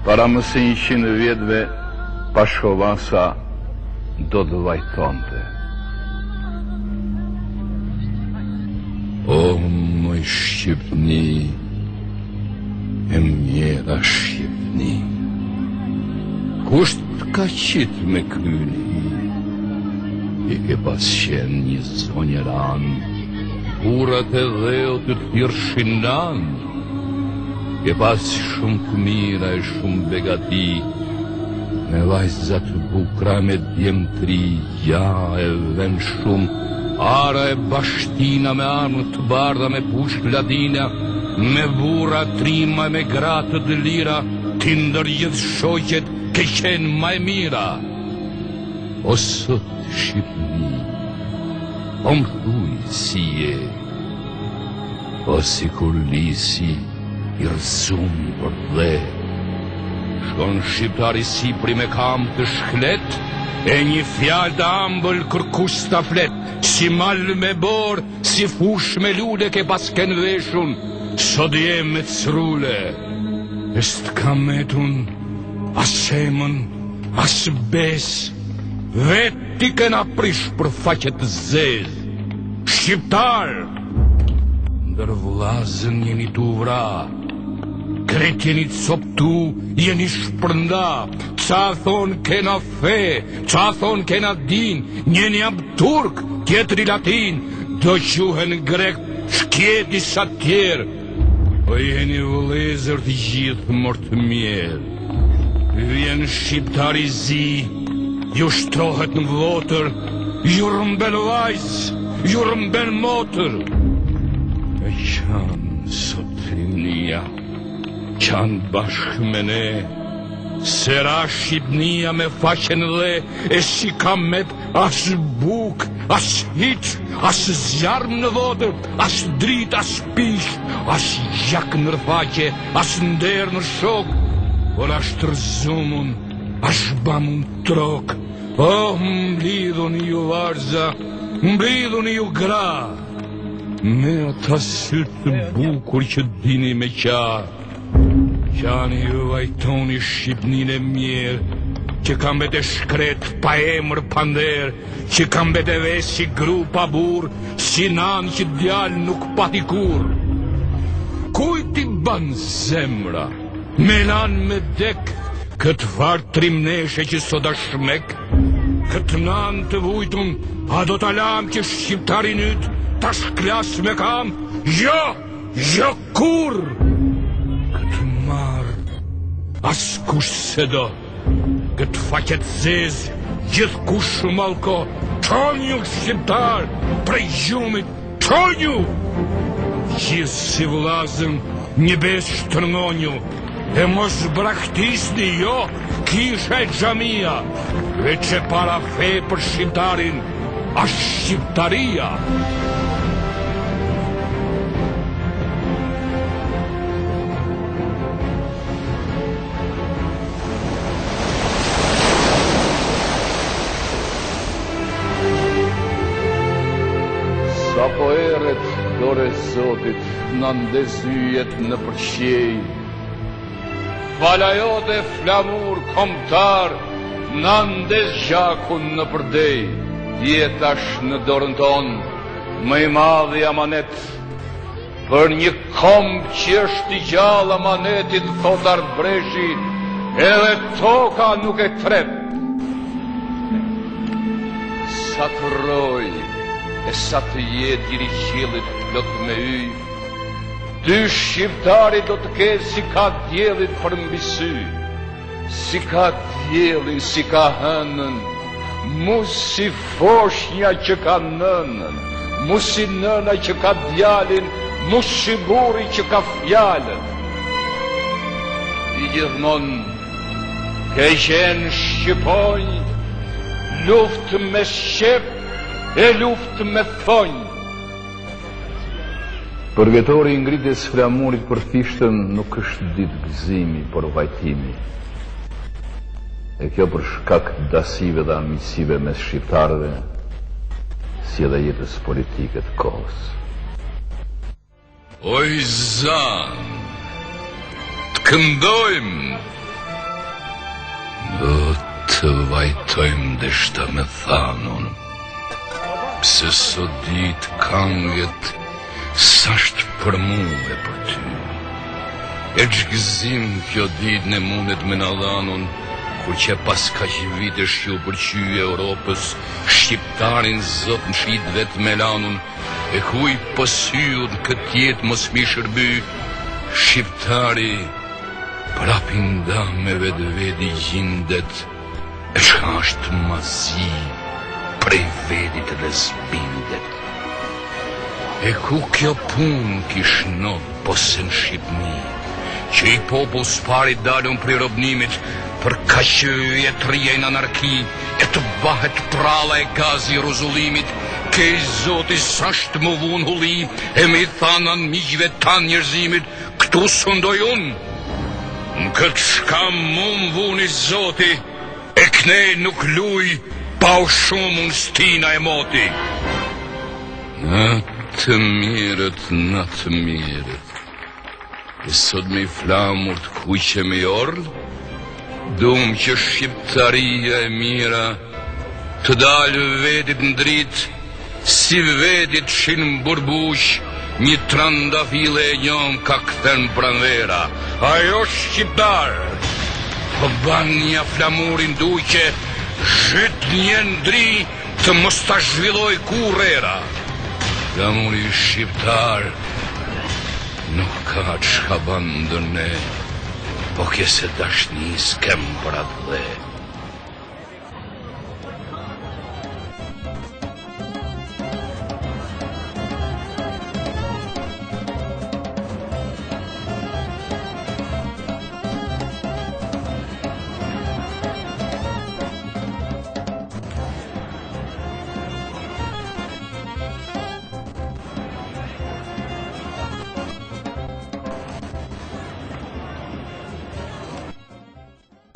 para më se 100 vjetëve Pashkovasa do të vajtonte. O, më Shqipni, e mjera Shqipni, kusht ka qitë me kryni, i ke pas qenë një zonjeran, burat e dheu të thirëshin lanë, ke pas shumë të mira e shumë begati, me vajzat bukra me djemtri, ja e ven shumë, ara e bashtina me armë të bardha me pusht ladina, me bura trima me gratë të lira, ti ndër gjithë shoqet ke qenë maj mira. O sot Shqipni, o më thuj si je, o si kur lisi i rëzum për dhe. Shkon shqiptari Sipri me kam të shklet, e një fjallë të ambël kërkush të flet, si mal me bor, si fush me lule ke pas ken veshun, sot jem me crule. E s'të kam metun, as shemën, as bes, veti kena prish për faqet zez. Shqiptar, ndër vllazën jeni tu vra, kret jeni coptu, jeni shpërnda, qa thon kena fe, qa thon kena din, njeni ab turk, tjetëri latin, do quhen grek, shkjeti sa tjerë, o jeni vëllezër të gjithë mërtë mjerë. Vjen shqiptari zi, ju shtrohet në votër, ju rëmben vajz, ju rëmben motër. E qanë sot rimnia, qanë bashkë me ne, sera Shqipnia me faqen dhe, e si kam met as buk, as hiq, as zjarm në votër, as drit, as pish, as gjak në rfaqe, as nder në shok, por as tërzumun, as bamun trok. Oh, mblidhuni ju varza, mblidhuni ju gra, me ata sytë bukur që dini me qa. Qani ju vajtoni Shqipnin e mjerë, që kam bete shkret pa emër pander, që kam bete ves si gru pa bur, si nan që djal nuk pati kur. Kujt i ban zemra, me lan me dek, këtë farë trimneshe që sot ashmek, këtë nan të vujtun, a do t'alam që shqiptarin yt, ta shklas me kam, jo, jo kur! As kush se do, këtë faqet zez, gjithë kush malko, qonju shqiptar, prej gjumit, qonju! Gjithë si vllazën, një bes shtërngonju, e mos braktisni jo, kisha e xhamia, veç e para fe për shqiptarin, as shqiptaria. Sa po eret, dore Zotit, në ndezyjet në përqej. Fala jote flamur kombëtar, në ndez gjakun në përdej. Jetash në dorën tonë, më i madhi amanet, për një kombë që është i gjallë amanetit, thotar breshi, edhe toka nuk e tret. Sa të roj, e sa të jetë diri qilit plot me yj, dy shqiptari do të ketë si ka djelit për mbi sy, si ka djelin, si ka hënën, mu si foshnja që ka nënën, mu si nëna që ka djalin, mu si buri që ka fjallën. I gjithmon, ke qenë shqiponj, luft me shqep, e luft me thonj. Përvetori i ngritjes flamurit për fishtën nuk është ditë gëzimi, por vajtimi. E kjo për shkak dasive dhe amisive mes shqiptarëve, si edhe jetës politike të kohës. Oj zan, të këndojmë, të vajtojmë deshta me thanon, pse sot dit kanget s'asht për mu e për ty. E gjgëzim kjo dit në mundet me në dhanon, kur që pas ka që vitesh që u përqy Europës, shqiptarin zot në shqit vet me lanun, e kuj pësyut këtë jetë mos mi shërby, shqiptari prapin da me vetë vedi gjindet, e shka është mazi prej vedit dhe zbindet. E ku kjo pun kish not posën Shqipni, që i popull s'pari dalën prej robnimit, për ka që jetë rije në anarki, e të bahet prala e gazi ruzullimit, ke i zoti s'ashtë më vun hulli, e me i thanan miqve tan njerëzimit, këtu s'undoj unë. Në këtë shka mund vun i zoti, e knej nuk luj, pa u shumë unë stina e moti. Në të mirët, e sot me i flamur të kuqe me orl, dum që shqiptaria e mira të dalë vedit në drit, si vedit shinë burbush, një trandafile e njom ka këthen pranvera. Ajo shqiptar, po ban një flamurin duqe, zhyt një ndri të mos ta zhvilloj kurera. Flamuri shqiptar nuk ka që ka bandër ne, po kese dashni s'kem për atë dhe.